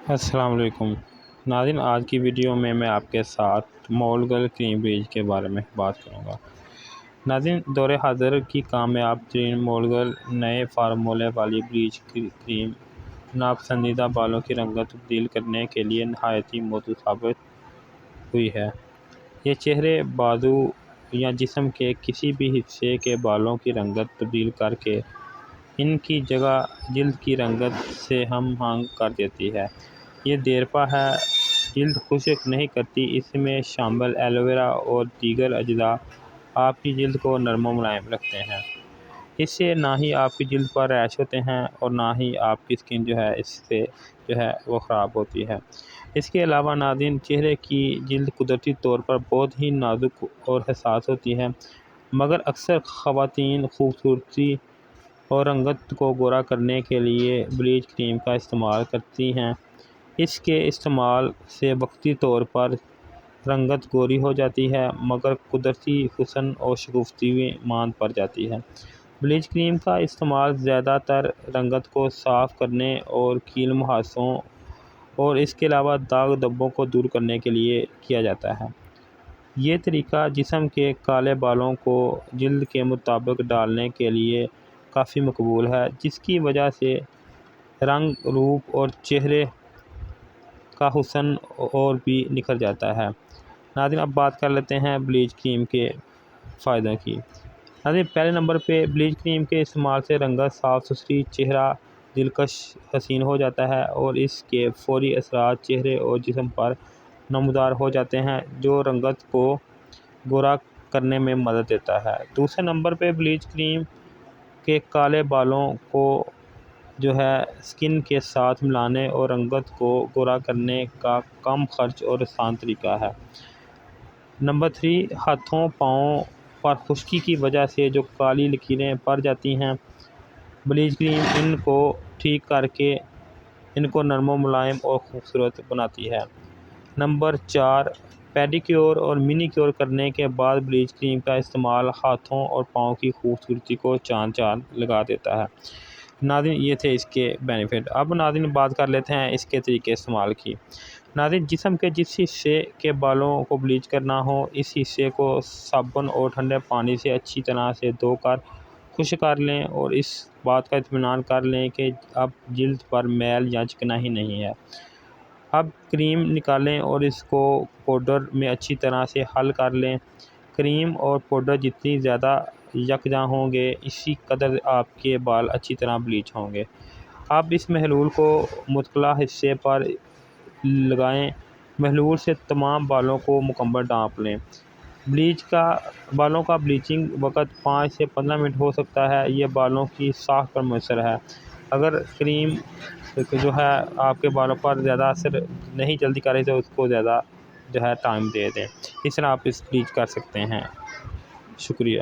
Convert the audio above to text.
السلام علیکم ناظرین، آج کی ویڈیو میں آپ کے ساتھ مولگل کریم بلیچ کے بارے میں بات کروں گا۔ ناظرین، دور حاضر کی کامیاب ترین مولگل نئے فارمولے والی بلیچ کریم ناپسندیدہ بالوں کی رنگت تبدیل کرنے کے لیے نہایت موزوں ثابت ہوئی ہے۔ یہ چہرے، بازو یا جسم کے کسی بھی حصے کے بالوں کی رنگت تبدیل کر کے ان کی جگہ جلد کی رنگت سے ہم آہنگ کر دیتی ہے۔ یہ دیرپا ہے، جلد خشک نہیں کرتی۔ اس میں شامل ایلو ویرا اور دیگر اجزاء آپ کی جلد کو نرم و ملائم رکھتے ہیں۔ اس سے نہ ہی آپ کی جلد پر ریش ہوتے ہیں اور نہ ہی آپ کی اسکن اس سے وہ خراب ہوتی ہے۔ اس کے علاوہ ناظرین، چہرے کی جلد قدرتی طور پر بہت ہی نازک اور حساس ہوتی ہے، مگر اکثر خواتین خوبصورتی اور رنگت کو گورا کرنے کے لیے بلیچ کریم کا استعمال کرتی ہیں۔ اس کے استعمال سے وقتی طور پر رنگت گوری ہو جاتی ہے، مگر قدرتی حسن اور شگوفتی ماند پڑ جاتی ہے۔ بلیچ کریم کا استعمال زیادہ تر رنگت کو صاف کرنے اور کیل مہاسوں اور اس کے علاوہ داغ دھبوں کو دور کرنے کے لیے کیا جاتا ہے۔ یہ طریقہ جسم کے کالے بالوں کو جلد کے مطابق ڈالنے کے لیے کافی مقبول ہے، جس کی وجہ سے رنگ، روپ اور چہرے کا حسن اور بھی نکھر جاتا ہے۔ ناظرین، اب بات کر لیتے ہیں بلیچ کریم کے فائدوں کی۔ ناظرین، پہلے نمبر پہ بلیچ کریم کے استعمال سے رنگت صاف ستھری، چہرہ دلکش حسین ہو جاتا ہے اور اس کے فوری اثرات چہرے اور جسم پر نمودار ہو جاتے ہیں، جو رنگت کو گورا کرنے میں مدد دیتا ہے۔ دوسرے نمبر پہ بلیچ کریم کے کالے بالوں کو اسکن کے ساتھ ملانے اور رنگت کو گورا کرنے کا کم خرچ اور آسان طریقہ ہے۔ نمبر 3، ہاتھوں پاؤں پر خشکی کی وجہ سے جو کالی لکیریں پڑ جاتی ہیں، بلیچ کریم ان کو ٹھیک کر کے ان کو نرم و ملائم اور خوبصورت بناتی ہے۔ نمبر 4، پیڈیکیور اور مینی کیور کرنے کے بعد بلیچ کریم کا استعمال ہاتھوں اور پاؤں کی خوبصورتی کو چاند لگا دیتا ہے۔ ناظرین، یہ تھے اس کے بینیفٹ۔ اب ناظرین بات کر لیتے ہیں اس کے طریقے استعمال کی۔ ناظرین، جسم کے جس حصے کے بالوں کو بلیچ کرنا ہو، اس حصے کو صابن اور ٹھنڈے پانی سے اچھی طرح سے دھو کر خشک کر لیں اور اس بات کا اطمینان کر لیں کہ اب جلد پر میل یا چکنائی نہیں ہے۔ اب کریم نکالیں اور اس کو پاؤڈر میں اچھی طرح سے حل کر لیں۔ کریم اور پاؤڈر جتنی زیادہ یکجا ہوں گے، اسی قدر آپ کے بال اچھی طرح بلیچ ہوں گے۔ اب اس محلول کو متعلقہ حصے پر لگائیں۔ محلول سے تمام بالوں کو مکمل ڈھانپ لیں۔ بالوں کا بلیچنگ وقت 5 سے 15 منٹ ہو سکتا ہے۔ یہ بالوں کی ساخت پر منحصر ہے۔ اگر کریم آپ کے بالوں پر زیادہ اثر نہیں جلدی کر رہی تو اس کو زیادہ ٹائم دے دیں۔ اس طرح آپ اس بلیچ کر سکتے ہیں۔ شکریہ۔